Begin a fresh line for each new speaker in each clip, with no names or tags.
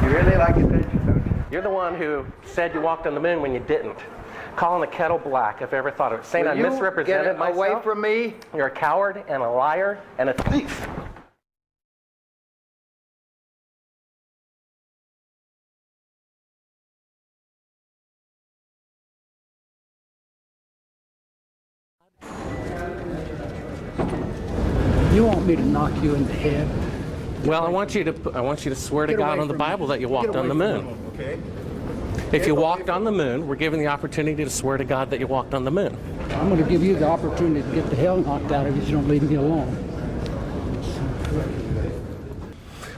You really like attention, don't you?
You're the one who said you walked on the moon when you didn't. Calling the kettle black, if I ever thought of it. Saying I misrepresented myself.
Away from me.
You're a coward and a liar and a thief.
You want me to knock you in the head?
Well, I want you to swear to
Get
God
away
on the
from
Bible
me.
that you
Get
walked
away
on the
from
moon.
me.
Okay.
If you walked on the moon, we're given the opportunity to swear to God that you walked on the moon.
I'm going to give you the opportunity to get the hell knocked out of you if you don't leave me alone.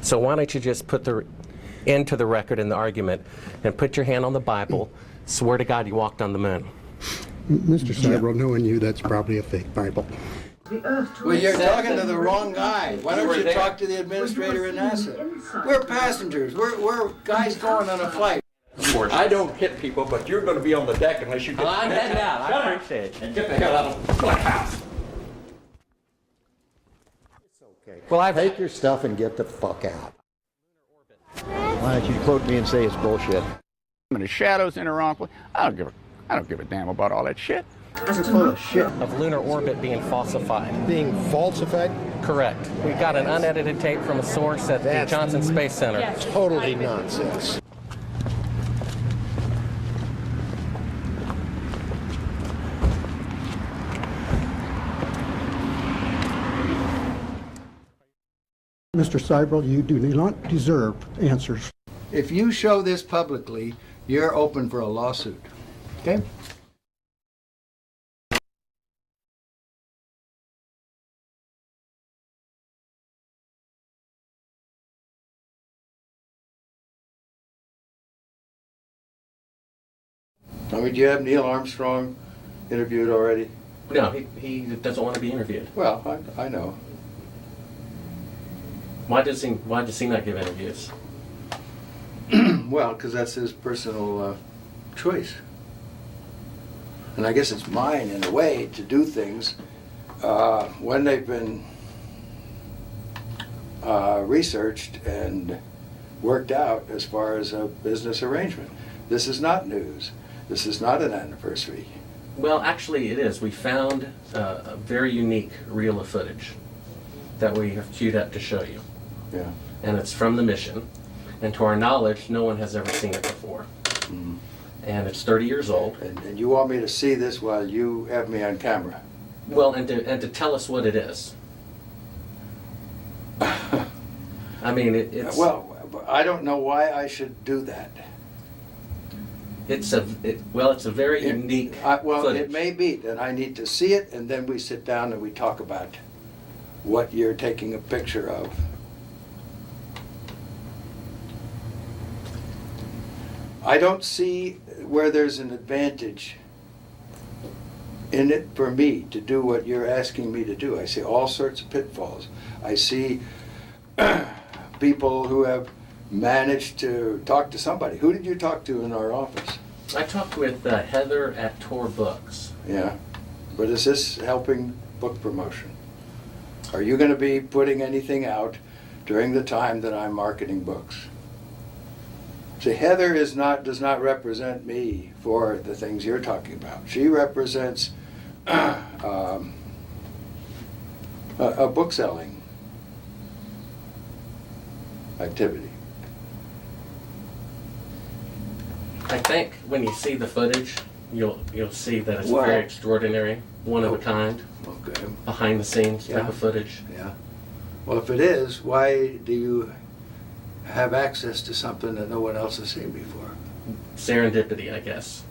So why don't you just put the end to the record in the argument and put your hand on the Bible, swear to God you walked on the moon.
Mr. Seibel, knowing you, that's probably a fake Bible.
Well, you're talking to the wrong guy. Why don't you talk to the administrator in NASA? We're passengers. We're guys going on a flight. I don't hit people, but you're going to be on the deck unless you get...
I'm heading out. I appreciate it.
And get the hell out of my house.
Okay.
Well,
Take your stuff and get the fuck out. Why don't you quote me and say it's bullshit?
In the shadows in the wrong place. I don't give a damn about all that shit.
You're full of shit.
of lunar orbit being falsified.
Being falsified?
Correct. We got an unedited tape from a source at the Johnson Space Center.
Totally nonsense. Mr. Seibel, you do not deserve answers.
If you show this publicly, you're open for a lawsuit. Okay? I mean, do you have Neil Armstrong interviewed already?
No, he doesn't want to be interviewed.
Well, I know.
Why does he not give interviews?
Well, because that's his personal choice. And I guess it's mine, in a way, to do things when they've been researched and worked out as far as a business arrangement. This is not news. This is not an anniversary.
Well, actually it is. We found a very unique reel of footage that we have queued up to show you.
Yeah.
And it's from the mission. And to our knowledge, no one has ever seen it before.
Mm-hmm.
And it's 30 years old.
And you want me to see this while you have me on camera?
Well, and to tell us what it is. I mean, it's...
Well, I don't know why I should do that.
It's a very unique footage.
It may be that I need to see it, and then we sit down and we talk about what you're taking a picture of. I don't see where there's an advantage in it for me to do what you're asking me to do. I see all sorts of pitfalls. I see people who have managed to talk to somebody. Who did you talk to in our office?
I talked with Heather at Tor Books.
Yeah, but is this helping book promotion? Are you going to be putting anything out during the time that I'm marketing books? See, Heather does not represent me for the things you're talking about. She represents a book selling activity.
I think when you see the footage, you'll see that it's very extraordinary, one of a kind,
Okay.
behind the scenes type
Yeah.
of footage.
Yeah. Well, if it is, why do you have access to something that no one else has seen before?
Serendipity, I guess.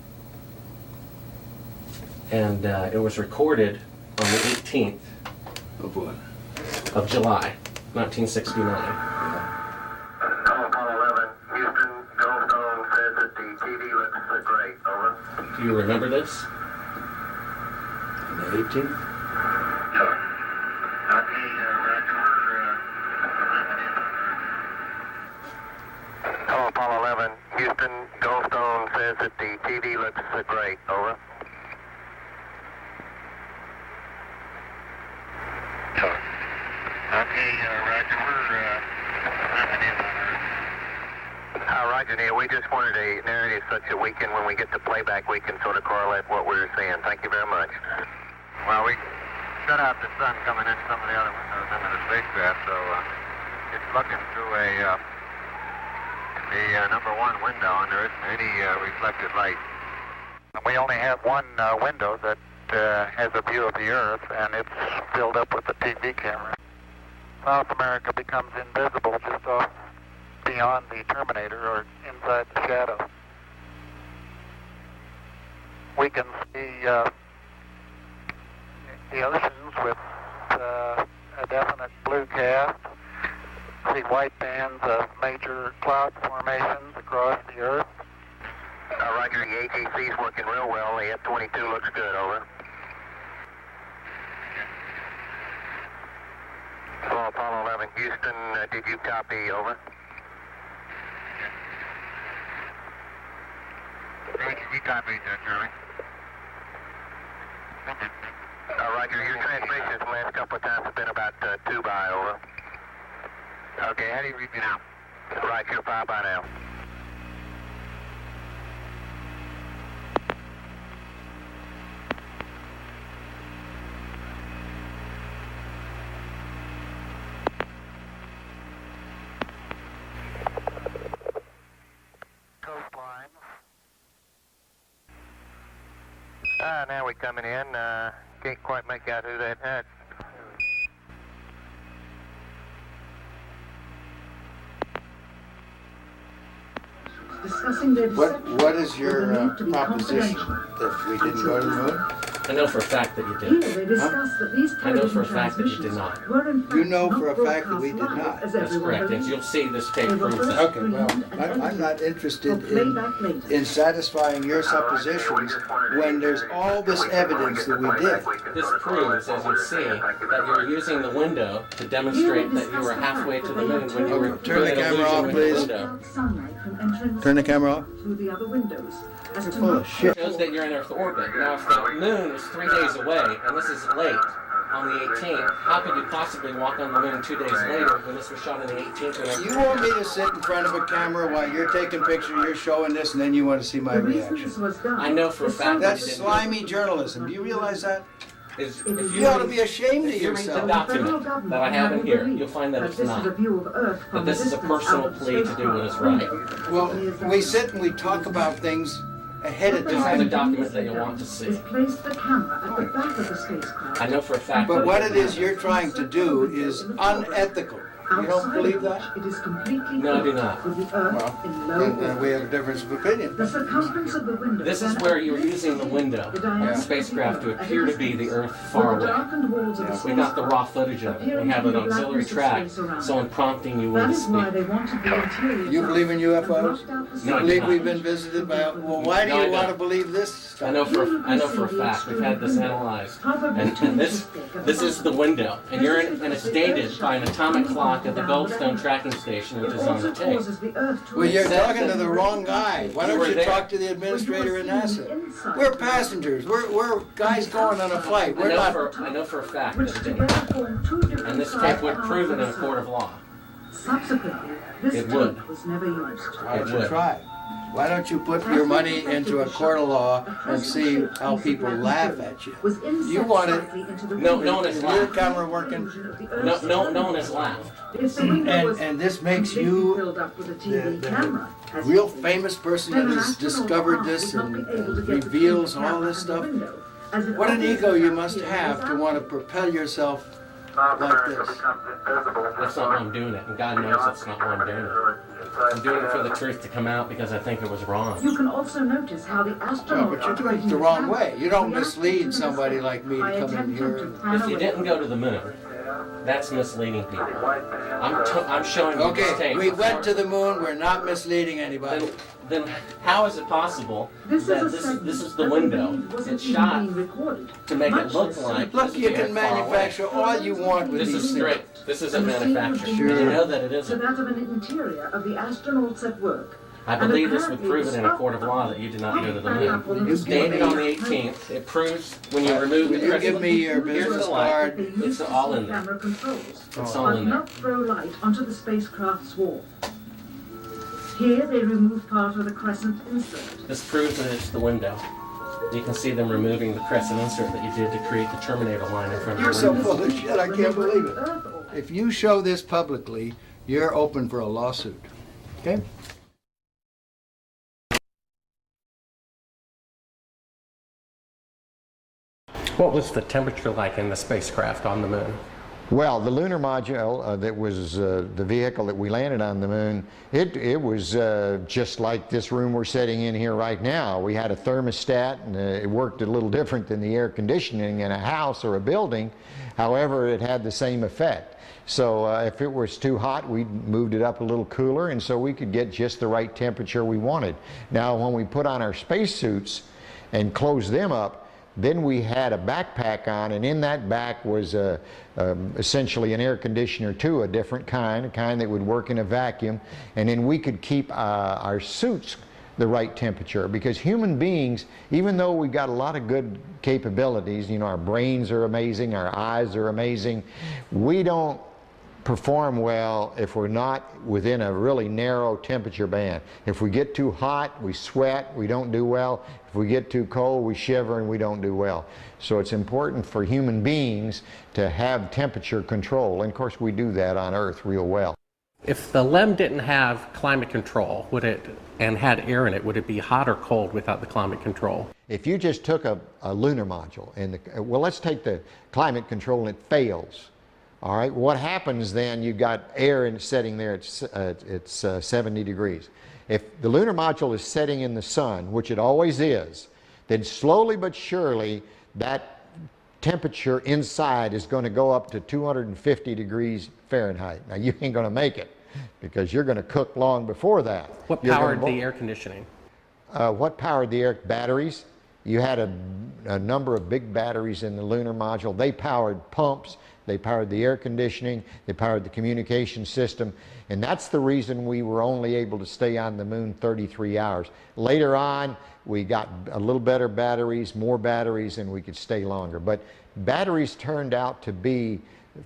And it was recorded on the 18th
Of what?
of July, 1969. Do you remember this?
On the 18th?
Hello, Apollo 11. Houston, Goldstone says that the TV looks great. Over. Sure. Okay, Roger. We're Roger, Neil. We just wanted a narrative such that we can, when we get the playback, we can sort of correlate what we're seeing. Thank you very much. Well, we shut out the sun coming in some of the other windows into the spacecraft, so it's looking through the number one window, and there isn't any reflected light. We only have one window that has a view of the Earth, and it's filled up with the TV camera. South America becomes invisible just off beyond the terminator or inside the shadow. We can see the oceans with a definite blue cast, see white bands of major cloud formations across the Earth. Roger, the AGC's working real well. The F-22 looks good, over. So Apollo 11, Houston, did you copy, over? AGC copied, Charlie. Roger, your transmissions the last couple of times have been about 2 by, over. Okay, how do you read me now? Right, you're 5 by now. Coastline. Now we're coming in. Can't quite make out who that had.
What is your proposition? That we didn't go to the moon?
I know for a fact that you did. I know for a fact that you did not.
You know for a fact that we did not.
That's correct, and you'll see this tape proves that.
Okay, well, I'm not interested in satisfying your suppositions when there's all this evidence that we did.
This proves, as you see, that you were using the window to demonstrate that you were halfway to the moon when you were
Turn the
doing an
camera off,
illusion with
please.
the window.
Turn the camera off.
Through the other windows.
You're full of shit.
It shows that you're in Earth orbit. Now, if the moon is 3 days away, and this is late, on the 18th, how could you possibly walk on the moon 2 days later when this was shot on the 18th?
You want me to sit in front of a camera while you're taking pictures, you're showing this, and then you want to see my reaction?
I know for a fact that
That's
you didn't.
slimy journalism. Do you realize that?
If
You ought to be ashamed of
If you read the
yourself.
document that I have in here, you'll find that it's not. That this is a personal plea to do what is right.
Well, we sit and we talk about things ahead of
This is the
time.
document that you'll want to see.
Place the camera at the back of the spacecraft.
I know for a fact
But
that
what it is you're trying to do is unethical. You don't believe that?
It is completely
No, I do not.
with the Earth in low
Then we have a difference of opinion.
The circumference of the window.
This is where you're using the window of the spacecraft to appear to be the Earth far away. We got the raw footage of it. We have an auxiliary track, so in prompting you when
That
to
is why
speak.
they wanted the interior.
You believe in UFOs?
No, I
You
do
believe
not.
we've been visited by... Well, why do
No, I
you want to
don't.
believe this stuff?
I know for a fact. We've had this analyzed, and this is the window, and and it's dated by an atomic clock at the Goldstone tracking station, which is on the tape.
Well, you're talking to the wrong guy. Why
You
don't
were
you
there.
talk to the administrator at NASA? We're passengers. We're guys going on a flight. We're not...
I know for a fact that it didn't. And this tape would prove it in a court of law.
Subsequently, this
It would.
tape was never used.
Why don't
It
you
would.
try? Why don't you put your money into a court of law and see how people laugh at you?
Was
You want it...
No one has
Is your
laughed.
camera working?
No one has laughed.
And this makes you the real famous person that has discovered this and reveals all this stuff. What an ego you must have to want to propel yourself like this.
That's not why I'm doing it, and God knows that's not why I'm doing it. I'm doing it for the truth to come out because I think it was wrong.
You can also notice how the
No,
astronaut
but you're doing it the wrong way. You don't mislead somebody like me to come in here.
If you didn't go to the moon, that's misleading people. I'm showing you this
Okay,
tape.
we went to the moon. We're not misleading anybody.
Then how is it possible that this is the window? It's shot to make it look like
Look, you can manufacture all you want with
This
these
is
things.
straight. This isn't manufactured.
Sure.
You know that it
to
isn't.
that of an interior of the astronauts at work.
I believe this would prove it in a court of law that you did not go to the moon. It's dated on the 18th. It proves when you remove the
Will you
crystal.
give me your
Here's
business
the light.
card?
It's all in there.
Camera controls,
It's all
but
in there.
not throw light onto the spacecraft's wall. Here they remove part of the crescent insert.
This proves that it's the window. You can see them removing the crescent insert that you did to create the Terminator line in front of
You're
the
so
window.
full of shit, I can't believe it. If you show this publicly, you're open for a lawsuit. Okay?
What was the temperature like in the spacecraft on the moon?
Well, the lunar module that was the vehicle that we landed on the moon, it was just like this room we're sitting in here right now. We had a thermostat, and it worked a little different than the air conditioning in a house or a building. However, it had the same effect. So if it was too hot, we moved it up a little cooler, and so we could get just the right temperature we wanted. Now, when we put on our spacesuits and closed them up, then we had a backpack on, and in that back was essentially an air conditioner too, a different kind, a kind that would work in a vacuum, and then we could keep our suits the right temperature, because human beings, even though we've got a lot of good capabilities, you know, our brains are amazing, our eyes are amazing, we don't perform well if we're not within a really narrow temperature band. If we get too hot, we sweat, we don't do well. If we get too cold, we shiver and we don't do well. So it's important for human beings to have temperature control, and of course we do that on Earth real well.
If the LEM didn't have climate control, and had air in it, would it be hot or cold without the climate control?
If you just took a lunar module, and well, let's take the climate control and it fails. All right, what happens then, you've got air and setting there, it's 70 degrees. If the lunar module is setting in the sun, which it always is, then slowly but surely that temperature inside is going to go up to 250 degrees Fahrenheit. Now you ain't going to make it, because you're going to cook long before that.
What powered the air conditioning?
What powered the air? Batteries. You had a number of big batteries in the lunar module. They powered pumps, they powered the air conditioning, they powered the communication system, and that's the reason we were only able to stay on the moon 33 hours. Later on, we got a little better batteries, more batteries, and we could stay longer. But batteries turned out to be,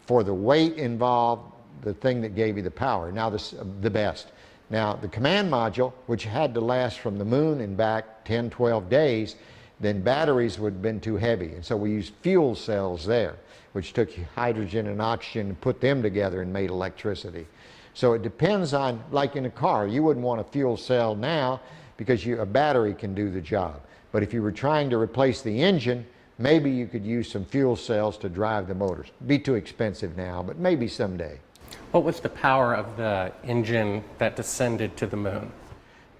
for the weight involved, the thing that gave you the power. Now the best. Now the command module, which had to last from the moon and back 10, 12 days, then batteries would have been too heavy. And so we used fuel cells there, which took hydrogen and oxygen and put them together and made electricity. So it depends on, like in a car, you wouldn't want a fuel cell now because a battery can do the job. But if you were trying to replace the engine, maybe you could use some fuel cells to drive the motors. It'd be too expensive now, but maybe someday.
What was the power of the engine that descended to the moon?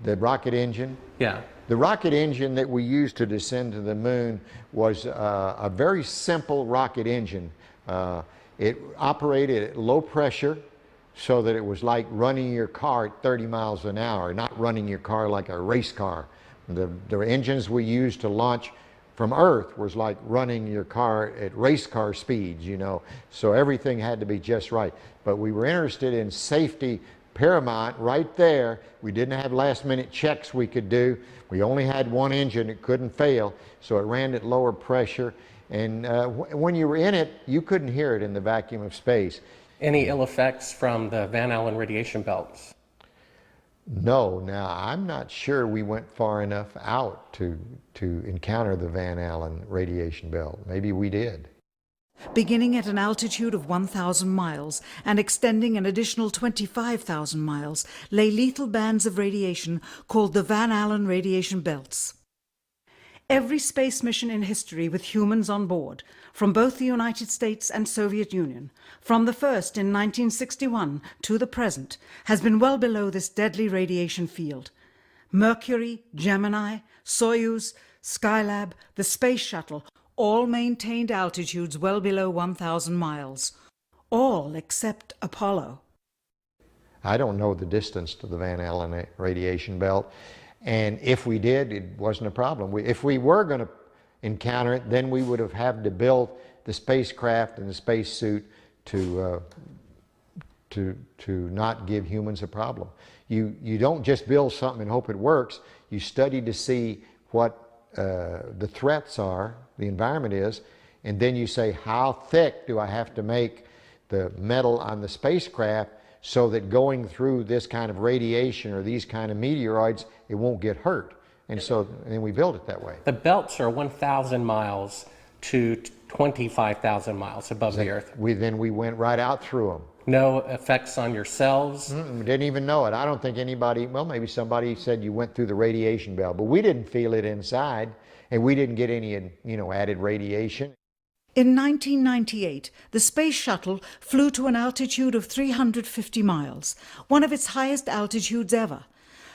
The rocket engine?
Yeah.
The rocket engine that we used to descend to the moon was a very simple rocket engine. It operated at low pressure, so that it was like running your car at 30 miles an hour, not running your car like a race car. The engines we used to launch from Earth was like running your car at race car speeds, you know. So everything had to be just right. But we were interested in safety paramount right there. We didn't have last minute checks we could do. We only had one engine, it couldn't fail, so it ran at lower pressure. And when you were in it, you couldn't hear it in the vacuum of space.
Any ill effects from the Van Allen radiation belts?
No, now I'm not sure we went far enough out to encounter the Van Allen radiation belt. Maybe we did.
Beginning at an altitude of 1,000 miles and extending an additional 25,000 miles, lay lethal bands of radiation called the Van Allen radiation belts. Every space mission in history with humans on board, from both the United States and Soviet Union, from the first in 1961 to the present, has been well below this deadly radiation field. Mercury, Gemini, Soyuz, Skylab, the Space Shuttle, all maintained altitudes well below 1,000 miles. All except Apollo.
I don't know the distance to the Van Allen radiation belt, and if we did, it wasn't a problem. If we were going to encounter it, then we would have had to build the spacecraft and the spacesuit to not give humans a problem. You don't just build something and hope it works. You study to see what the threats are, the environment is, and then you say, how thick do I have to make the metal on the spacecraft so that going through this kind of radiation or these kind of meteoroids, it won't get hurt. And so then we built it that way.
The belts are 1,000 miles to 25,000 miles above the Earth.
Then we went right out through them.
No effects on your cells?
Didn't even know it. I don't think anybody, well, maybe somebody said you went through the radiation belt, but we didn't feel it inside, and we didn't get any, added radiation.
In 1998, the Space Shuttle flew to an altitude of 350 miles, one of its highest altitudes ever,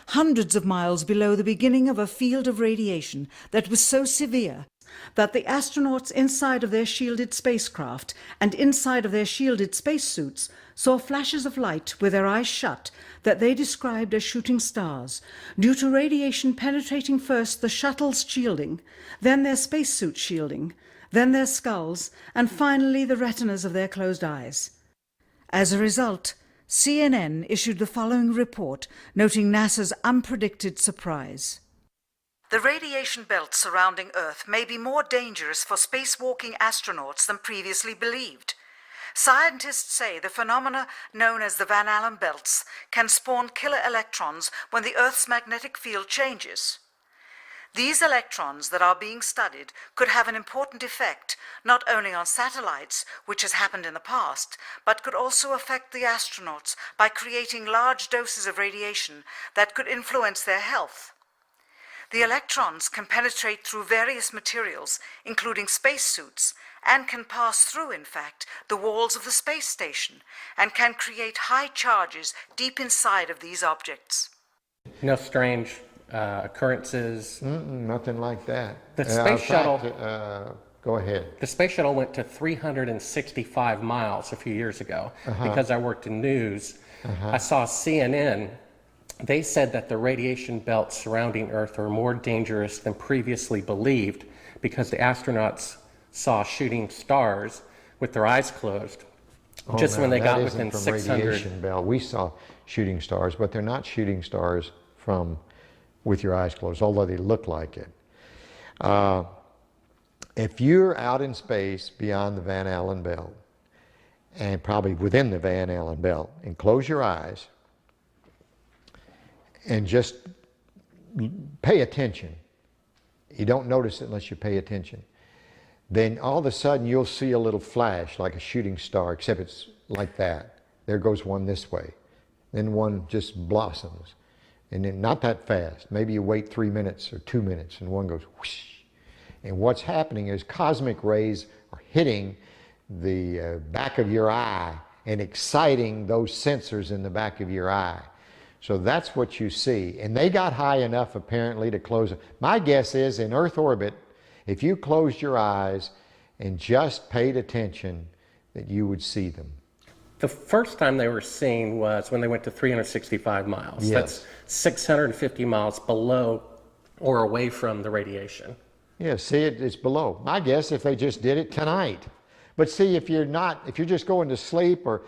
hundreds of miles below the beginning of a field of radiation that was so severe that the astronauts inside of their shielded spacecraft and inside of their shielded spacesuits saw flashes of light with their eyes shut that they described as shooting stars, due to radiation penetrating first the shuttle's shielding, then their spacesuit shielding, then their skulls, and finally the retinas of their closed eyes. As a result, CNN issued the following report noting NASA's unpredicted surprise. The radiation belt surrounding Earth may be more dangerous for spacewalking astronauts than previously believed. Scientists say the phenomena known as the Van Allen belts can spawn killer electrons when the Earth's magnetic field changes. These electrons that are being studied could have an important effect not only on satellites, which has happened in the past, but could also affect the astronauts by creating large doses of radiation that could influence their health. The electrons can penetrate through various materials, including spacesuits, and can pass through, in fact, the walls of the space station, and can create high charges deep inside of these objects.
No strange occurrences?
Nothing like that.
The space shuttle...
Go ahead.
The space shuttle went to 365 miles a few years ago. Because I worked in news. I saw CNN. They said that the radiation belts surrounding Earth are more dangerous than previously believed because the astronauts saw shooting stars with their eyes closed just when they got within 600.
Radiation belt. We saw shooting stars, but they're not shooting stars from with your eyes closed, although they look like it. If you're out in space beyond the Van Allen belt, and probably within the Van Allen belt, and close your eyes, and just pay attention. You don't notice it unless you pay attention. Then all of a sudden you'll see a little flash like a shooting star, except it's like that. There goes one this way. Then one just blossoms. And then not that fast. Maybe you wait 3 minutes or 2 minutes and one goes whoosh. And what's happening is cosmic rays are hitting the back of your eye and exciting those sensors in the back of your eye. So that's what you see. And they got high enough apparently to close it. My guess is in Earth orbit, if you closed your eyes and just paid attention, that you would see them.
The first time they were seen was when they went to 365 miles.
Yes.
That's 650 miles below or away from the radiation.
Yeah, see, it's below. My guess if they just did it tonight. But see, if you're just going to sleep or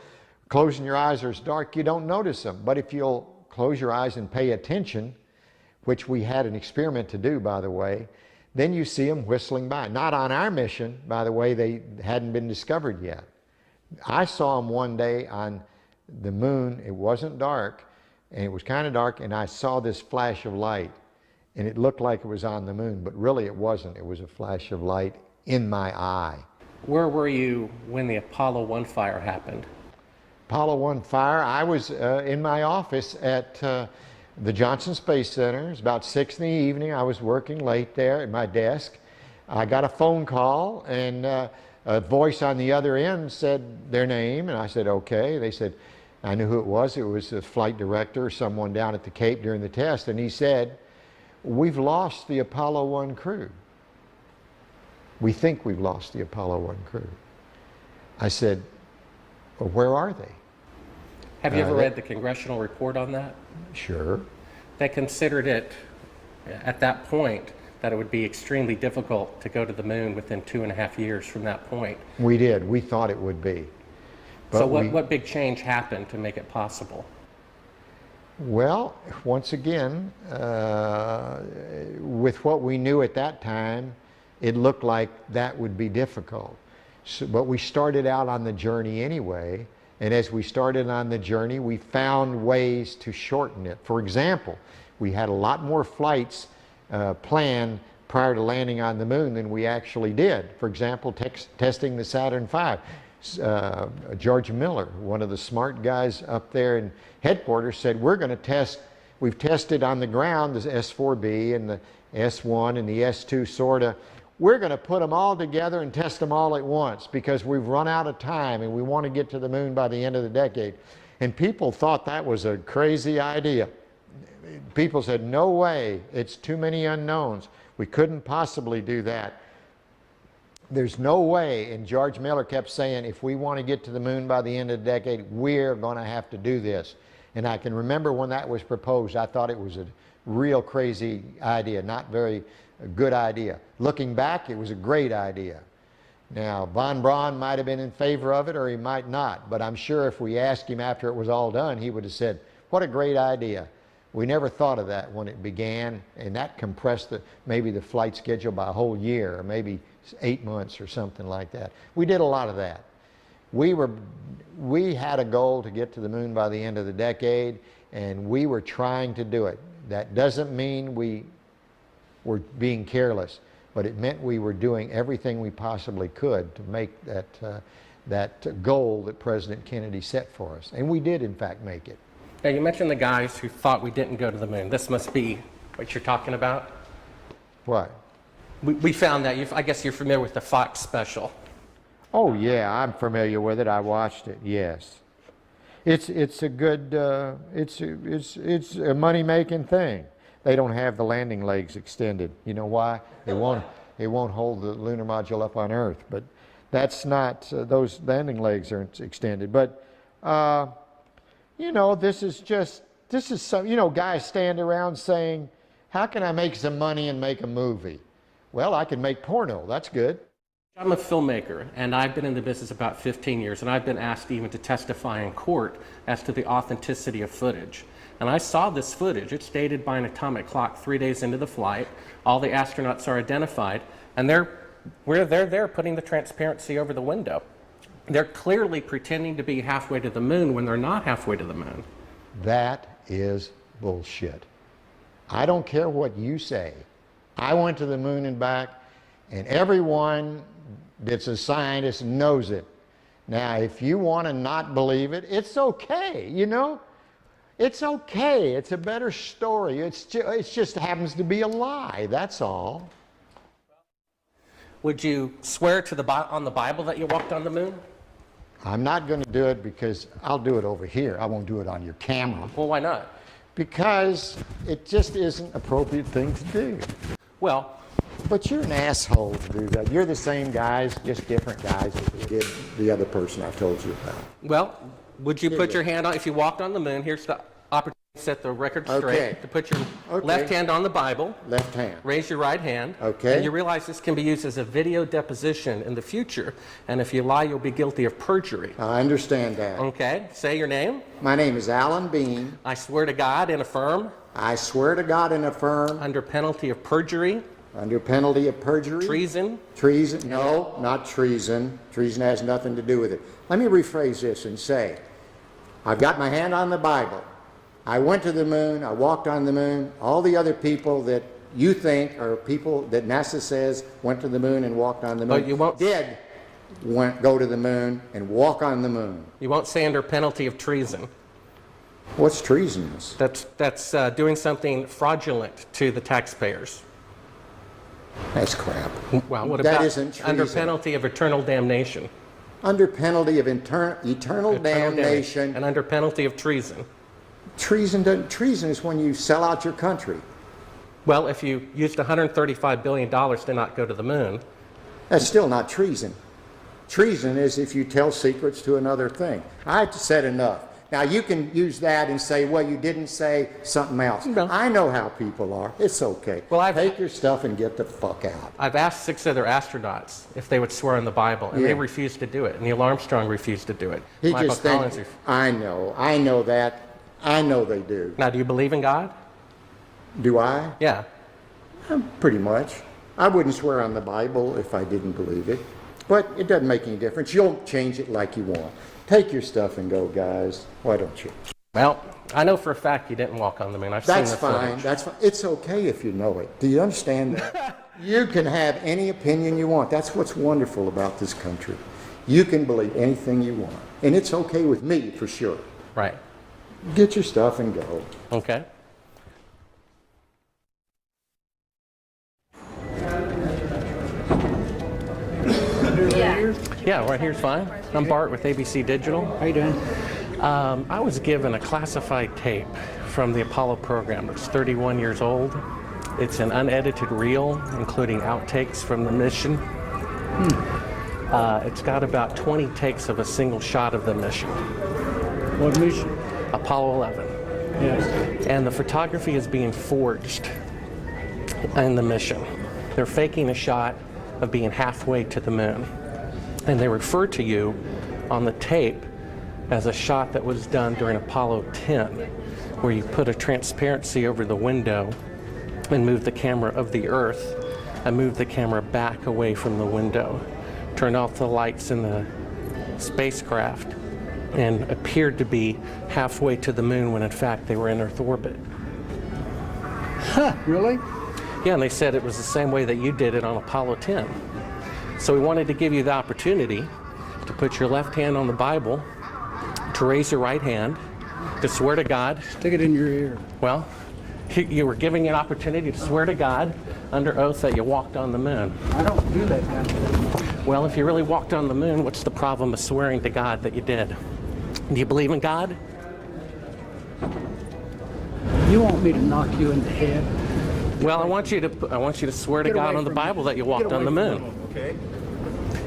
closing your eyes or it's dark, you don't notice them. But if you'll close your eyes and pay attention, which we had an experiment to do, by the way, then you see them whistling by. Not on our mission, by the way, they hadn't been discovered yet. I saw them one day on the moon. It wasn't dark, and it was kind of dark, and I saw this flash of light, and it looked like it was on the moon, but really it wasn't. It was a flash of light in my eye.
Where were you when the Apollo 1 fire happened?
Apollo 1 fire, I was in my office at the Johnson Space Center. It was about 6 in the evening. I was working late there at my desk. I got a phone call, and a voice on the other end said their name, and I said, okay. They said, I knew who it was. It was the flight director or someone down at the Cape during the test, and he said, we've lost the Apollo 1 crew. We think we've lost the Apollo 1 crew. I said, well, where are they?
Have you ever read the congressional report on that?
Sure.
They considered it, at that point, that it would be extremely difficult to go to the moon within 2.5 years from that point.
We did. We thought it would be. But
so what big change happened to make it possible?
Well, once again, with what we knew at that time, it looked like that would be difficult. So, but we started out on the journey anyway, And as we started on the journey, we found ways to shorten it. For example, we had a lot more flights planned prior to landing on the moon than we actually did. For example, testing the Saturn V. George Miller, one of the smart guys up there in headquarters, said, we're going to test, we've tested on the ground the S4B and the S1 and the S2 sorta. We're going to put them all together and test them all at once because we've run out of time and we want to get to the moon by the end of the decade. And people thought that was a crazy idea. People said, no way, it's too many unknowns. We couldn't possibly do that. There's no way, and George Miller kept saying, if we want to get to the moon by the end of the decade, we're going to have to do this. And I can remember when that was proposed, I thought it was a real crazy idea, not very good idea. Looking back, it was a great idea. Now, von Braun might have been in favor of it or he might not, but I'm sure if we asked him after it was all done, he would have said, what a great idea. We never thought of that when it began, and that compressed maybe the flight schedule by a whole year or maybe 8 months or something like that. We did a lot of that. We had a goal to get to the moon by the end of the decade, and we were trying to do it. That doesn't mean we were being careless, but it meant we were doing everything we possibly could to make that goal that President Kennedy set for us. And we did, in fact, make it.
Now, you mentioned the guys who thought we didn't go to the moon. This must be what you're talking about?
What?
We found that. I guess you're familiar with the Fox special.
Oh, yeah, I'm familiar with it. I watched it, yes. It's a good, it's a money-making thing. They don't have the landing legs extended. You know why? It won't hold the lunar module up on Earth. But that's not, those landing legs aren't extended. But, you know, this is some, you know, guys stand around saying, how can I make some money and make a movie? Well, I can make porno. That's good.
I'm a filmmaker, and I've been in the business about 15 years, and I've been asked even to testify in court as to the authenticity of footage. And I saw this footage. It's dated by an atomic clock 3 days into the flight. All the astronauts are identified, and they're there putting the transparency over the window. They're clearly pretending to be halfway to the moon when they're not halfway to the moon.
That is bullshit. I don't care what you say. I went to the moon and back, and everyone that's a scientist knows it. Now, if you want to not believe it, it's okay, you know? It's okay. It's a better story. It just happens to be a lie, that's all.
Would you swear to on the Bible that you walked on the moon?
I'm not going to do it because I'll do it over here. I won't do it on your camera.
Well, why not? Because
it just isn't an appropriate thing to do.
Well,
but you're an asshole to do that. You're the same guys, just different guys that did the other person I told you about.
Well, would you put your hand on, if you walked on the moon, here's the opportunity to set the record straight, to put your left hand on the Bible.
Left hand.
Raise your right hand.
Okay.
And you realize this can be used as a video deposition in the future. And if you lie, you'll be guilty of perjury.
I understand that.
Okay. Say your name.
My name is Alan Bean.
I swear to God and affirm.
I swear to God and affirm.
Under penalty of perjury.
Under penalty of perjury.
Treason.
Treason. No, not treason. Treason has nothing to do with it. Let me rephrase this and say, I've got my hand on the Bible. I went to the moon. I walked on the moon. All the other people that you think are people that NASA says went to the moon and walked on the moon
but you won't,
go to the moon and walk on the moon.
You won't say under penalty of treason.
What's treasonous?
That's doing something fraudulent to the taxpayers.
That's crap.
Well, what
that
about
isn't treason.
Under penalty of eternal damnation?
Under penalty of eternal damnation.
And under penalty of treason?
Treason is when you sell out your country.
Well, if you used $135 billion to not go to the moon.
That's still not treason. Treason is if you tell secrets to another thing. I've said enough. Now, you can use that and say, well, you didn't say something else.
No.
I know how people are. It's okay.
Well,
take your stuff and get the fuck out.
I've asked 6 other astronauts if they would swear on the Bible, and they refused to do it. Neil Armstrong refused to do it.
He just thinks, I know that. I know they do.
Now, do you believe in God?
Do I?
Yeah.
Pretty much. I wouldn't swear on the Bible if I didn't believe it. But it doesn't make any difference. You'll change it like you want. Take your stuff and go, guys. Why don't you?
Well, I know for a fact you didn't walk on the moon. I've
That's
seen the
fine.
footage.
That's fine. It's okay if you know it. Do you understand that? You can have any opinion you want. That's what's wonderful about this country. You can believe anything you want. And it's okay with me, for sure.
Right.
Get your stuff and go.
Okay. Yeah, right here's fine. I'm Bart with ABC Digital.
How you doing?
I was given a classified tape from the Apollo program. It's 31 years old. It's an unedited reel, including outtakes from the mission. It's got about 20 takes of a single shot of the mission.
What mission?
Apollo 11.
Yes.
And the photography is being forged in the mission. They're faking a shot of being halfway to the moon. And they refer to you on the tape as a shot that was done during Apollo 10, where you put a transparency over the window and move the camera of the Earth and move the camera back away from the window, turn off the lights in the spacecraft, and appeared to be halfway to the moon when in fact they were in Earth orbit.
Huh, really?
Yeah, and they said it was the same way that you did it on Apollo 10. So we wanted to give you the opportunity to put your left hand on the Bible, to raise your right hand, to swear to God.
Stick it in your ear.
Well, you were giving an opportunity to swear to God under oath that you walked on the moon.
I don't do that kind of thing.
Well, if you really walked on the moon, what's the problem of swearing to God that you did? Do you believe in God?
You want me to knock you in the head?
Well, I want you to swear to God on the Bible that you walked on the moon.
Okay.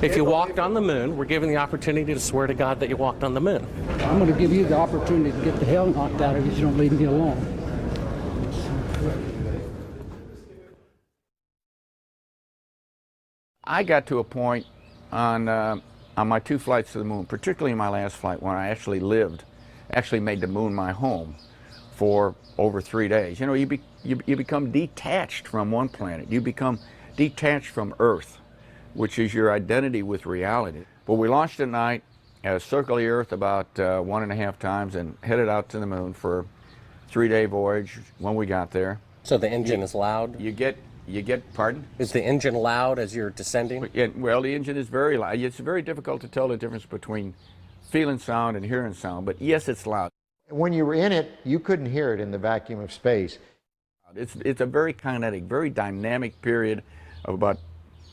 If you walked on the moon, we're given the opportunity to swear to God that you walked on the moon.
I'm going to give you the opportunity to get the hell knocked out of you if you don't leave me alone.
I got to a point on my 2 flights to the moon, particularly my last flight, when I actually made the moon my home for over 3 days. You know, you become detached from one planet. You become detached from Earth, which is your identity with reality. But we launched at night, circled the Earth about 1.5 times, and headed out to the moon for a 3-day voyage. When we got there,
So the engine is loud?
you get, pardon?
Is the engine loud as you're descending?
Well, the engine is very loud. It's very difficult to tell the difference between feeling sound and hearing sound, but yes, it's loud.
When you were in it, you couldn't hear it in the vacuum of space.
It's a very kinetic, very dynamic period of about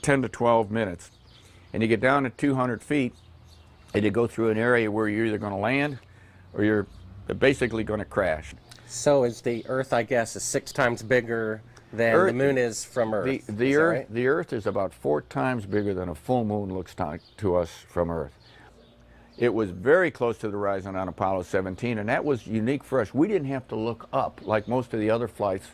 10 to 12 minutes. And you get down to 200 feet, and you go through an area where you're either going to land or you're basically going to crash.
So is the Earth, I guess, is 6 times bigger than the moon is from Earth?
The Earth is about 4 times bigger than a full moon looks to us from Earth. It was very close to the horizon on Apollo 17, and that was unique for us. We didn't have to look up like most of the other flights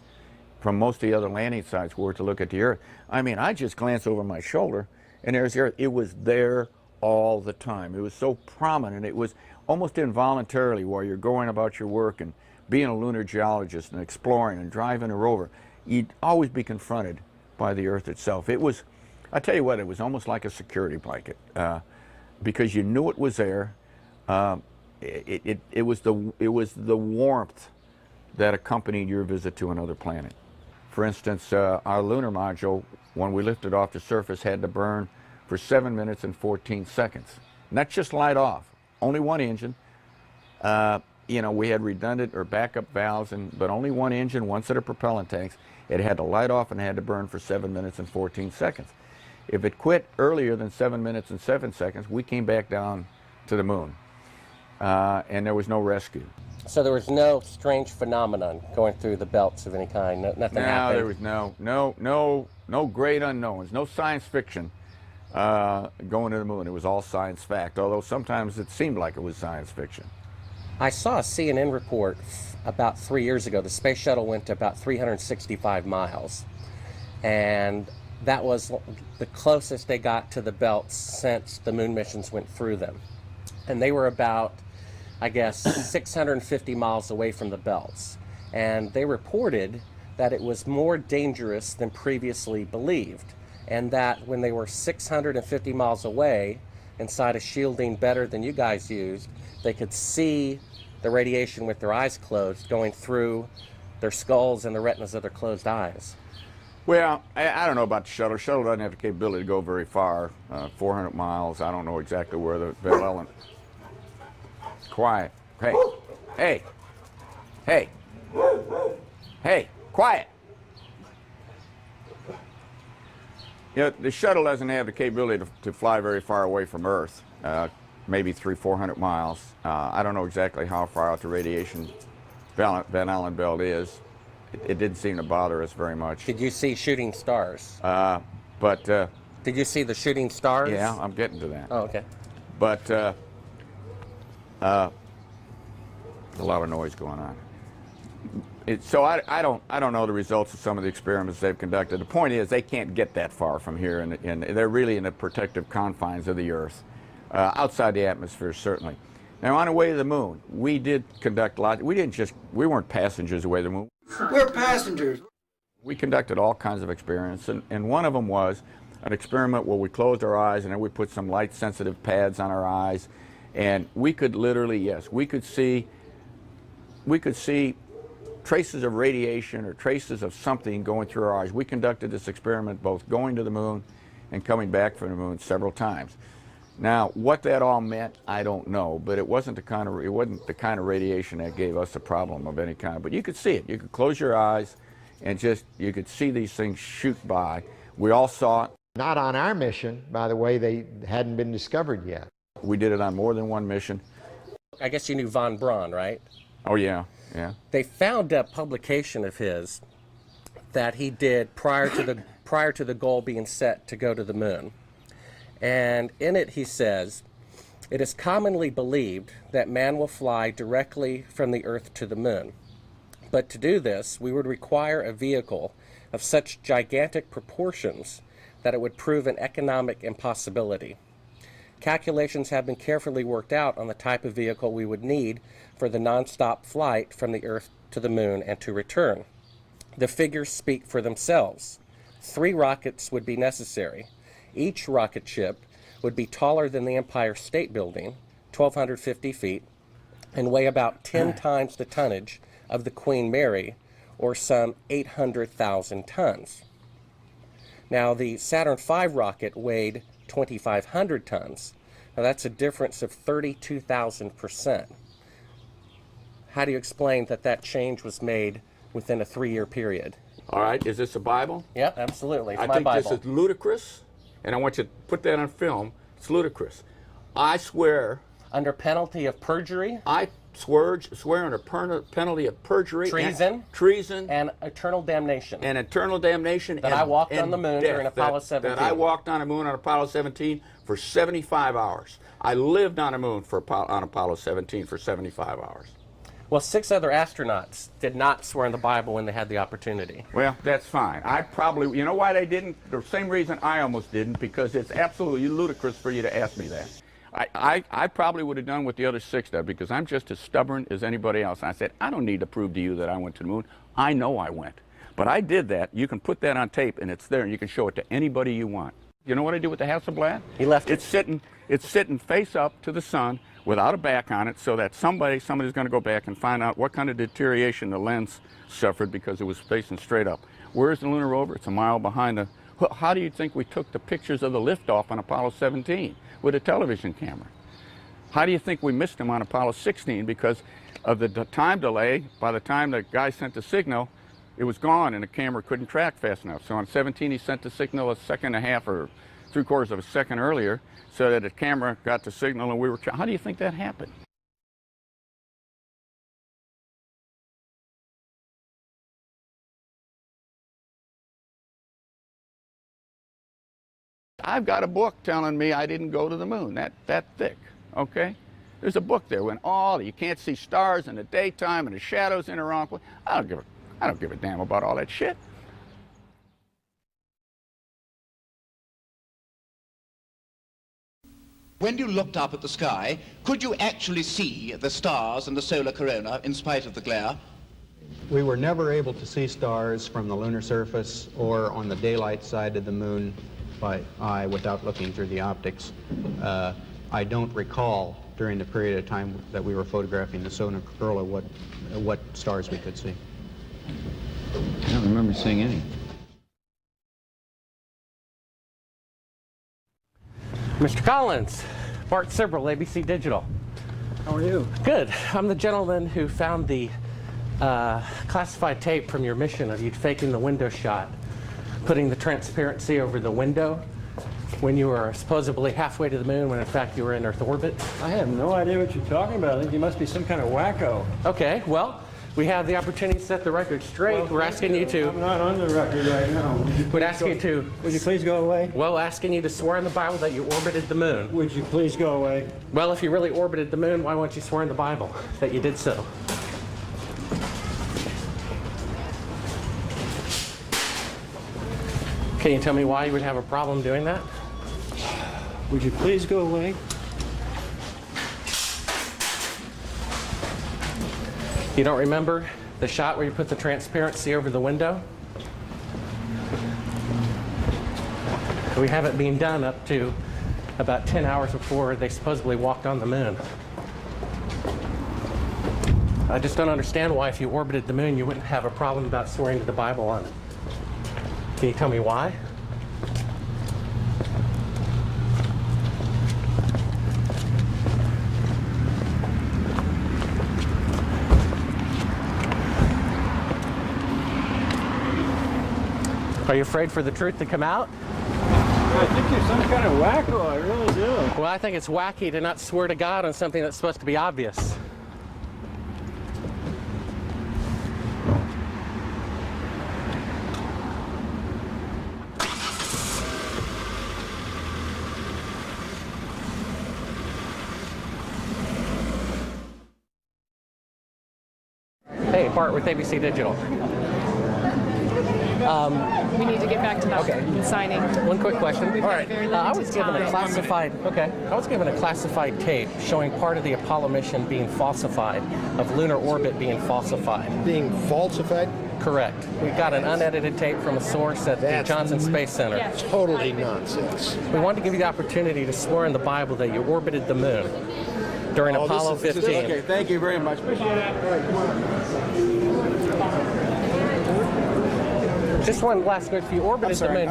from most of the other landing sites were to look at the Earth. I mean, I just glanced over my shoulder, and there's the Earth. It was there all the time. It was so prominent. It was almost involuntarily while you're going about your work and being a lunar geologist and exploring and driving a rover, you'd always be confronted by the Earth itself. It was, I tell you what, it was almost like a security blanket because you knew it was there. It was the warmth that accompanied your visit to another planet. For instance, our lunar module, when we lifted off the surface, had to burn for 7 minutes and 14 seconds. Not just light off, only one engine. You know, we had redundant or backup valves, but only one engine, one set of propellant tanks. It had to light off and had to burn for 7 minutes and 14 seconds. If it quit earlier than 7 minutes and 7 seconds, we came back down to the moon, and there was no rescue.
So there was no strange phenomenon going through the belts of any kind? Nothing happened?
There was no great unknowns, no science fiction going to the moon. It was all science fact, although sometimes it seemed like it was science fiction.
I saw a CNN report about 3 years ago. The space shuttle went to about 365 miles, and that was the closest they got to the belts since the moon missions went through them. And they were about, I guess, 650 miles away from the belts. And they reported that it was more dangerous than previously believed, and that when they were 650 miles away, inside a shielding better than you guys used, they could see the radiation with their eyes closed going through their skulls and the retinas of their closed eyes.
Well, I don't know about the shuttle. Shuttle doesn't have the capability to go very far, 400 miles. I don't know exactly where the Bell Ellen. Quiet. Hey, hey, hey, hey, quiet. You know, the shuttle doesn't have the capability to fly very far away from Earth, maybe 300-400 miles. I don't know exactly how far out the radiation Van Allen belt is. It didn't seem to bother us very much.
Did you see shooting stars?
Did
you see the shooting stars?
Yeah, I'm getting to that.
Oh, okay.
But a lot of noise going on. So I don't know the results of some of the experiments they've conducted. The point is they can't get that far from here, and they're really in the protective confines of the Earth, outside the atmosphere certainly. Now on the way to the moon, we did conduct lots. We weren't passengers away to the moon.
We're passengers.
We conducted all kinds of experiments, and one of them was an experiment where we closed our eyes and then we put some light-sensitive pads on our eyes, and we could literally, yes, we could see traces of radiation or traces of something going through our eyes. We conducted this experiment both going to the moon and coming back from the moon several times. Now, what that all meant, I don't know, but it wasn't the kind of radiation that gave us a problem of any kind. But you could see it. You could close your eyes and you could see these things shoot by. We all saw it.
Not on our mission, by the way, they hadn't been discovered yet.
We did it on more than one mission.
I guess you knew von Braun, right?
Oh, yeah, yeah.
They found a publication of his that he did prior to the goal being set to go to the moon. And in it he says, "It is commonly believed that man will fly directly from the Earth to the moon. But to do this, we would require a vehicle of such gigantic proportions that it would prove an economic impossibility. Calculations have been carefully worked out on the type of vehicle we would need for the non-stop flight from the Earth to the moon and to return. The figures speak for themselves. 3 rockets would be necessary. Each rocket ship would be taller than the Empire State Building, 1,250 feet, and weigh about 10 times the tonnage of the Queen Mary, or some 800,000 tons. Now, the Saturn V rocket weighed 2,500 tons. Now, that's a difference of 32,000%. How do you explain that change was made within a 3-year period?
All right, is this a Bible?
Yeah, absolutely. It's
I
my
think
Bible.
this is ludicrous, and I want you to put that on film. It's ludicrous. I swear.
Under penalty of perjury?
I swear under penalty of perjury.
Treason. And eternal damnation.
And eternal damnation.
That I walked on the moon during Apollo 17.
That I walked on the moon on Apollo 17 for 75 hours. I lived on the moon on Apollo 17 for 75 hours.
Well, 6 other astronauts did not swear in the Bible when they had the opportunity.
Well, that's fine. I probably, you know why they didn't? The same reason I almost didn't, because it's absolutely ludicrous for you to ask me that. I probably would have done what the other 6 did, because I'm just as stubborn as anybody else. And I said, I don't need to prove to you that I went to the moon. I know I went. But I did that. You can put that on tape, and it's there, and you can show it to anybody you want. You know what I did with the Hasselblad?
He left it.
It's sitting face up to the sun without a back on it, so that somebody's going to go back and find out what kind of deterioration the lens suffered because it was facing straight up. Where's the lunar rover? It's a mile behind the... How do you think we took the pictures of the liftoff on Apollo 17 with a television camera? How do you think we missed them on Apollo 16 because of the time delay? By the time the guy sent the signal, it was gone and the camera couldn't track fast enough. So on 17 he sent the signal a second and a half or 3/4 of a second earlier, so that the camera got the signal and we were... How do you think that happened? I've got a book telling me I didn't go to the moon, that thick, okay? There's a book there when you can't see stars in the daytime and the shadows in the wrong place. I don't give a damn about all that shit.
When you looked up at the sky, could you actually see the stars and the solar corona in spite of the glare?
We were never able to see stars from the lunar surface or on the daylight side of the moon by eye without looking through the optics. I don't recall during the period of time that we were photographing the solar corona what stars we could see.
I don't remember seeing any.
Mr. Collins, Bart Sibrel, ABC Digital.
How are you?
Good. I'm the gentleman who found the classified tape from your mission of you faking the window shot, putting the transparency over the window when you were supposedly halfway to the moon when in fact you were in Earth orbit.
I have no idea what you're talking about. I think you must be some kind of wacko.
Okay, well, we have the opportunity to set the record straight.
Well,
we're asking you to...
I'm not on the record right now.
Would ask you to...
Would you please go away?
Well, asking you to swear in the Bible that you orbited the moon.
Would you please go away?
Well, if you really orbited the moon, why won't you swear in the Bible that you did so? Can you tell me why you would have a problem doing that?
Would you please go away?
You don't remember the shot where you put the transparency over the window? We have it being done up to about 10 hours before they supposedly walked on the moon. I just don't understand why if you orbited the moon you wouldn't have a problem about swearing to the Bible on it. Can you tell me why? Are you afraid for the truth to come out?
I think you're some kind of wacko, I really do.
Well, I think it's wacky to not swear to God on something that's supposed to be obvious. Hey, Bart with ABC Digital.
We need to get back to that signing.
One quick question. All right.
very
I
limited
was given a
time.
classified. Okay. I was given a classified tape showing part of the Apollo mission being falsified, of lunar orbit being falsified.
Being falsified?
Correct. We got an unedited tape from a source at the Johnson Space Center.
Yes.
Totally nonsense.
We wanted to give you the opportunity to swear in the Bible that you orbited the moon during Apollo 15.
Okay, thank you very much. Appreciate
Just one last question. If you orbited the moon,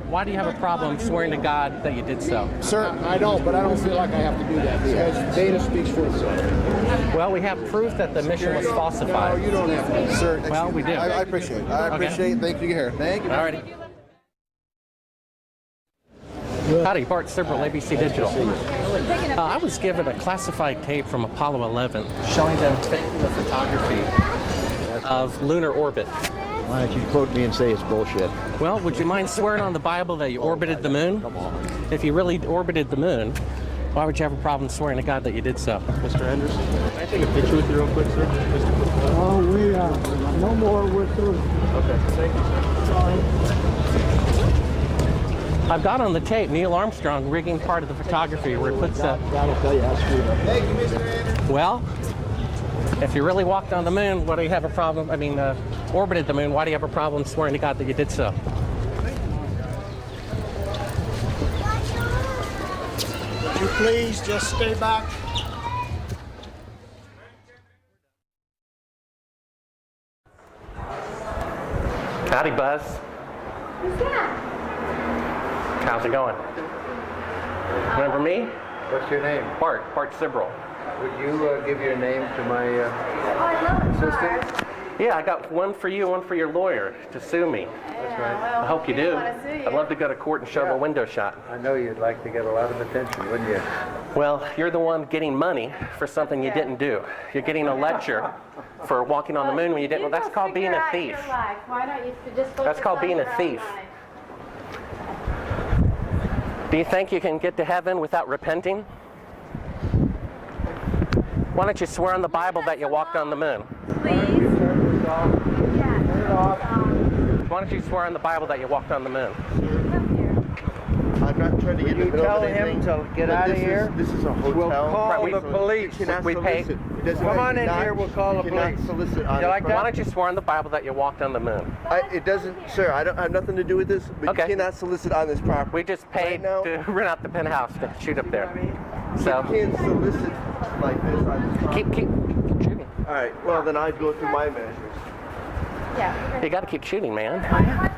why do you have a problem swearing to God that you did so?
Sir, I don't, but I don't feel like I have to do that because data speaks for itself.
Well, we have proof that the mission was falsified.
No, you don't have to. Sir,
Well, we do.
I appreciate it. I appreciate it. Thank you here. Thank you.
All righty. Howdy, Bart Sibrel, ABC Digital. I was given a classified tape from Apollo 11 showing them taking the photography of lunar orbit.
Why don't you quote me and say it's bullshit?
Well, would you mind swearing on the Bible that you orbited the moon?
Come on.
If you really orbited the moon, why would you have a problem swearing to God that you did so?
Mr. Henderson, can I take a picture with you real quick, sir?
Oh, we are. No more, we're through.
Okay, thank you, sir.
I've got on the tape Neil Armstrong rigging part of the photography where it puts the...
That'll tell you how screwed up. Thank you, Mr. Anderson.
Well, if you really walked on the moon, why do you have a problem? Orbited the moon, why do you have a problem swearing to God that you did so?
Would you please just stay back?
Howdy, Buzz.
Who's that?
How's it going? Remember me?
What's your name?
Bart Sibrel.
Would you give your name to my assistant?
Yeah, I got one for you, one for your lawyer to sue me.
That's right.
I hope you do. I'd love to go to court and show them a window shot.
I know you'd like to get a lot of attention, wouldn't you?
Well, you're the one getting money for something you didn't do. You're getting a lecture for walking on the moon when you didn't. Well, that's called being a thief.
Why don't you just
That's called being a thief. Do you think you can get to heaven without repenting? Why don't you swear on the Bible that you walked on the moon?
Please?
Why don't you swear on the Bible that you walked on the moon?
I'm not
trying to get in the middle of anything.
to get out of here?
This is a hotel.
We'll call the police.
We pay.
Come on in here, we'll call the police.
Solicit
You like that?
Why don't you swear on the Bible that you walked on the moon?
It doesn't, sir, I don't have nothing to do with this, but you cannot solicit on this property.
We just paid to rent out the penthouse to shoot up there. So
you can't solicit like this on this property.
Keep shooting.
All right, well then I'd go through my measures.
Yeah.
You got to keep shooting, man.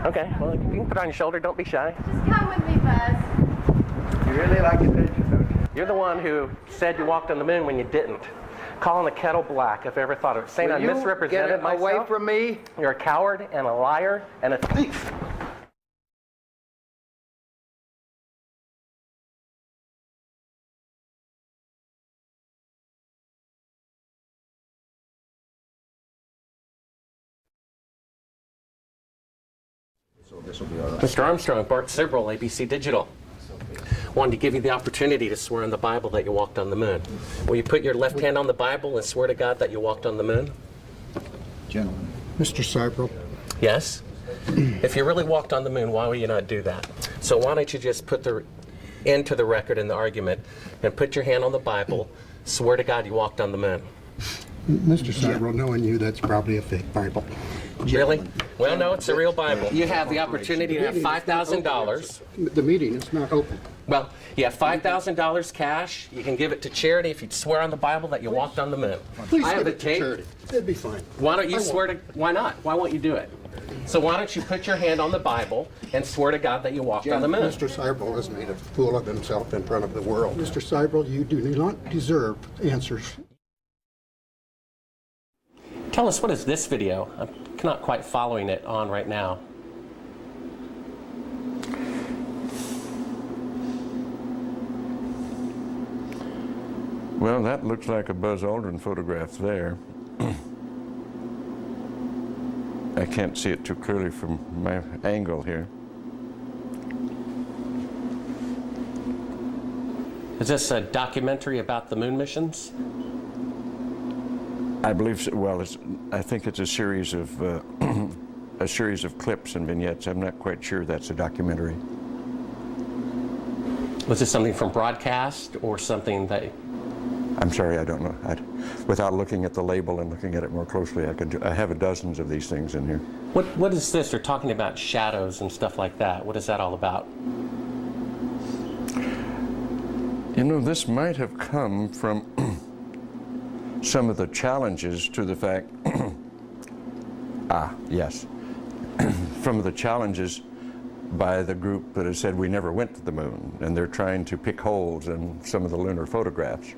Okay, well, you can put it on your shoulder. Don't be shy.
Just come with me, Buzz.
You really like attention, don't you? You're the one who said you walked on the moon when you didn't. Calling the kettle black, if I ever thought of it. Saying I misrepresented myself.
Away from me.
You're a coward and a liar and a thief. Mr. Armstrong, Bart Sibrel, ABC Digital. Wanted to give you the opportunity to swear on the Bible that you walked on the moon. Will you put your left hand on the Bible and swear to God that you walked on the moon?
Gentlemen. Mr. Sibrel.
Yes? If you really walked on the moon, why would you not do that? So why don't you just put the into the record in the argument and put your hand on the Bible, swear to God you walked on the moon.
Mr. Sibrel, knowing you, that's probably a fake Bible.
Really? Well, no, it's a real Bible. You have the opportunity to have $5,000.
The meeting is not open.
Well, you have $5,000 cash. You can give it to charity if you'd swear on the Bible that you walked on the moon.
Please
I have
give
the
it to
tape.
charity. It'd be fine.
Why don't you swear to? Why not? Why won't you do it? So why don't you put your hand on the Bible and swear to God that you walked on the moon?
Mr. Sibrel has made a fool of himself in front of the world. Mr. Sibrel, you do not deserve answers.
Tell us, what is this video? I'm not quite following it on right now.
Well, that looks like a Buzz Aldrin photograph there. I can't see it too clearly from my angle here.
Is this a documentary about the moon missions?
I believe so. Well, I think it's a series of clips and vignettes. I'm not quite sure that's a documentary.
Was this something from broadcast or something that?
I'm sorry, I don't know. Without looking at the label and looking at it more closely, I have dozens of these things in here.
What is this? They're talking about shadows and stuff like that. What is that all about?
You know, this might have come from some of the challenges to the fact, yes, from the challenges by the group that has said we never went to the moon, and they're trying to pick holes in some of the lunar photographs.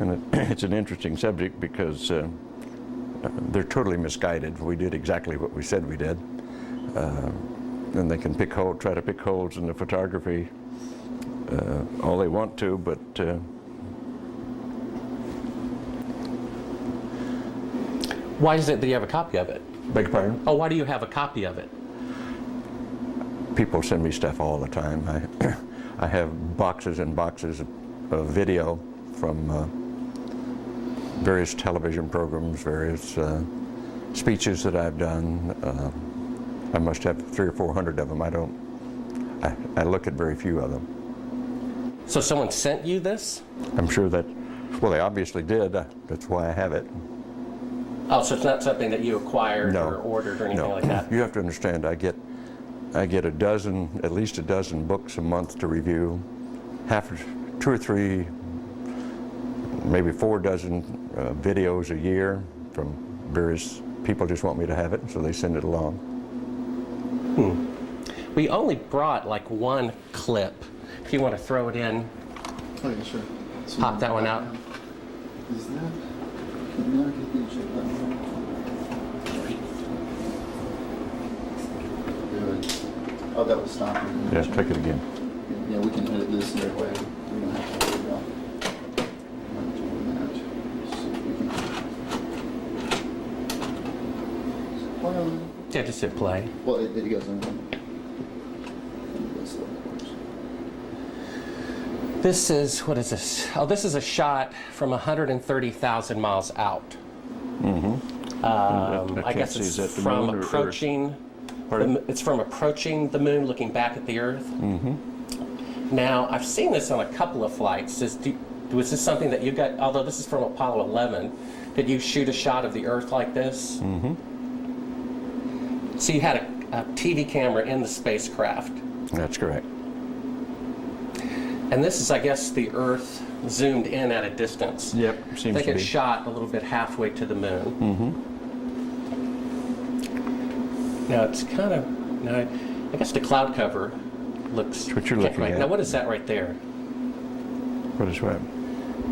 And it's an interesting subject because they're totally misguided. We did exactly what we said we did. And they can try to pick holes in the photography all they want to, but
why is it that you have a copy of it?
Beg your pardon?
Oh, why do you have a copy of it?
People send me stuff all the time. I have boxes and boxes of video from various television programs, various speeches that I've done. I must have 300 or 400 of them. I look at very few of them.
So someone sent you this?
I'm sure that, well, they obviously did. That's why I have it.
Oh, so it's not something that you acquired or ordered or anything like that?
You have to understand, I get at least a dozen books a month to review, 2 or 3, maybe 4 dozen videos a year from various people just want me to have it, so they send it along.
We only brought like one clip. If you want to throw it in,
sure.
Pop that one out.
Is that? Oh, that was stopping.
Yes, take it again.
Yeah, we can edit this that way. We don't have to worry about
yeah, just hit play.
Well, it goes on.
This is, what is this? Oh, this is a shot from 130,000 miles out.
Mm-hmm.
I guess it's from approaching. It's from approaching the moon, looking back at the Earth.
Mm-hmm.
Now, I've seen this on a couple of flights. Was this something that you got, although this is from Apollo 11, did you shoot a shot of the Earth like this?
Mm-hmm.
So you had a TV camera in the spacecraft.
That's correct.
And this is, I guess, the Earth zoomed in at a distance.
Yep, seems to be.
I think it's shot a little bit halfway to the moon.
Mm-hmm.
Now it's kind of, now I guess the cloud cover looks.
That's what you're looking at.
Now what is that right there?
What is what?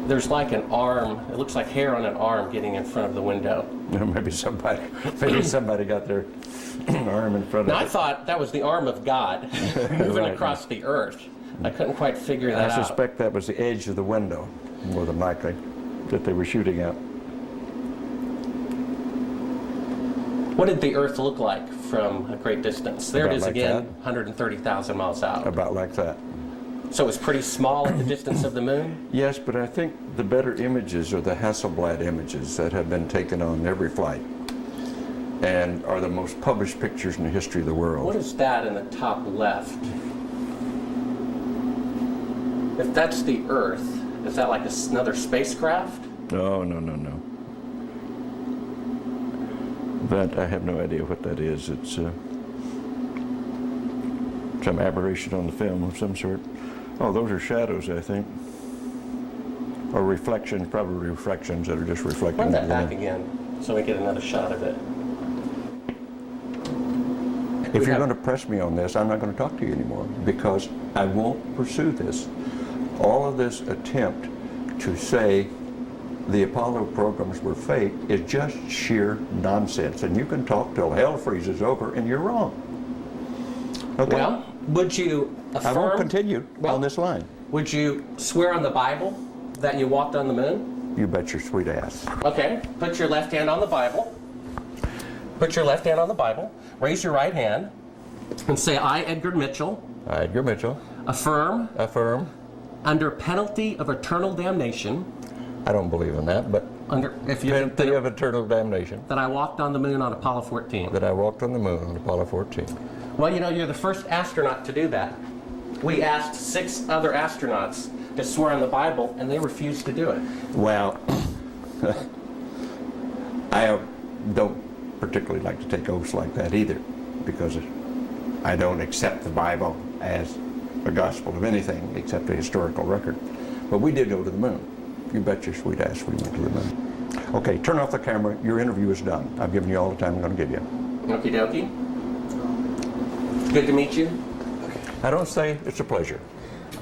There's like an arm. It looks like hair on an arm getting in front of the window.
Maybe somebody got their arm in front of
Now I
it.
thought that was the arm of God moving
Right.
across the Earth. I couldn't quite figure that out.
I suspect that was the edge of the window, more than likely, that they were shooting at.
What did the Earth look like from a great distance? There
About
it is
like
again,
that.
130,000 miles out.
About like that.
So it was pretty small at the distance of the moon?
Yes, but I think the better images are the Hasselblad images that have been taken on every flight and are the most published pictures in the history of the world.
What is that in the top left? If that's the Earth, is that like another spacecraft?
No. That, I have no idea what that is. It's some aberration on the film of some sort. Oh, those are shadows, I think. Or reflections, probably reflections that are just reflecting.
Run that back again so we get another shot of it.
If you're going to press me on this, I'm not going to talk to you anymore because I won't pursue this. All of this attempt to say the Apollo programs were fake is just sheer nonsense. And you can talk till hell freezes over and you're wrong. Okay?
Well, would you affirm?
I won't continue on this line.
Would you swear on the Bible that you walked on the moon?
You bet your sweet ass.
Okay, put your left hand on the Bible. Put your left hand on the Bible. Raise your right hand and say, I, Edgar Mitchell.
I, Edgar Mitchell.
Affirm.
Affirm.
Under penalty of eternal damnation.
I don't believe in that, but penalty of eternal damnation.
That I walked on the moon on Apollo 14.
That I walked on the moon on Apollo 14.
Well, you know, you're the first astronaut to do that. We asked 6 other astronauts to swear on the Bible, and they refused to do it.
Well, I don't particularly like to take oaths like that either, because I don't accept the Bible as a gospel of anything except a historical record. But we did go to the moon. You bet your sweet ass we went to the moon. Okay, turn off the camera. Your interview is done. I've given you all the time I'm going to give you.
Okie dokie. Good to meet you.
I don't say it's a pleasure.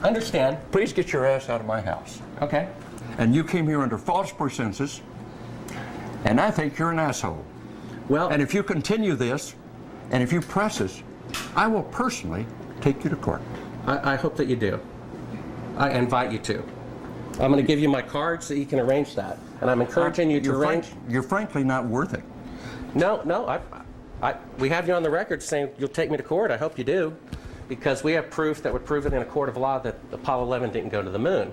Understand.
Please get your ass out of my house.
Okay.
And you came here under false pretenses, and I think you're an asshole.
Well,
and if you continue this, and if you press this, I will personally take you to court.
I hope that you do. I invite you to. I'm going to give you my card so you can arrange that. And I'm encouraging you to arrange.
You're frankly not worth it.
No, we have you on the record saying you'll take me to court. I hope you do. Because we have proof that would prove it in a court of law that Apollo 11 didn't go to the moon.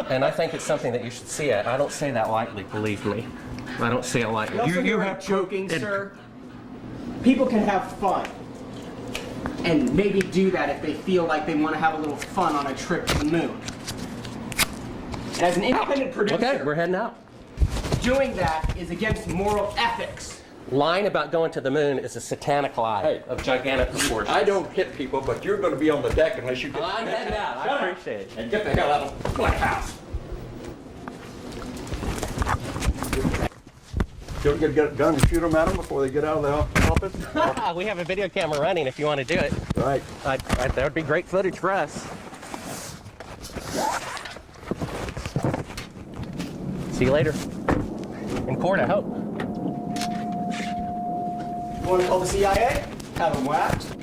And I think it's something that you should see. I don't say that lightly, believe me. I don't say it lightly.
You have joking, sir. People can have fun. And maybe do that if they feel like they want to have a little fun on a trip to the moon. And as an independent producer,
okay, we're heading out.
Doing that is against moral ethics.
Lying about going to the moon is a satanic lie of gigantic proportions.
I don't hit people, but you're going to be on the deck unless you get...
I'm heading out. I appreciate it.
And get the hell out of my house. You want to get a gun and shoot them at them before they get out of the office?
We have a video camera running if you want to do it.
Right.
That would be great footage for us. See you later. In court, I hope.
Want to call the CIA? Have them whacked?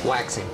waxing.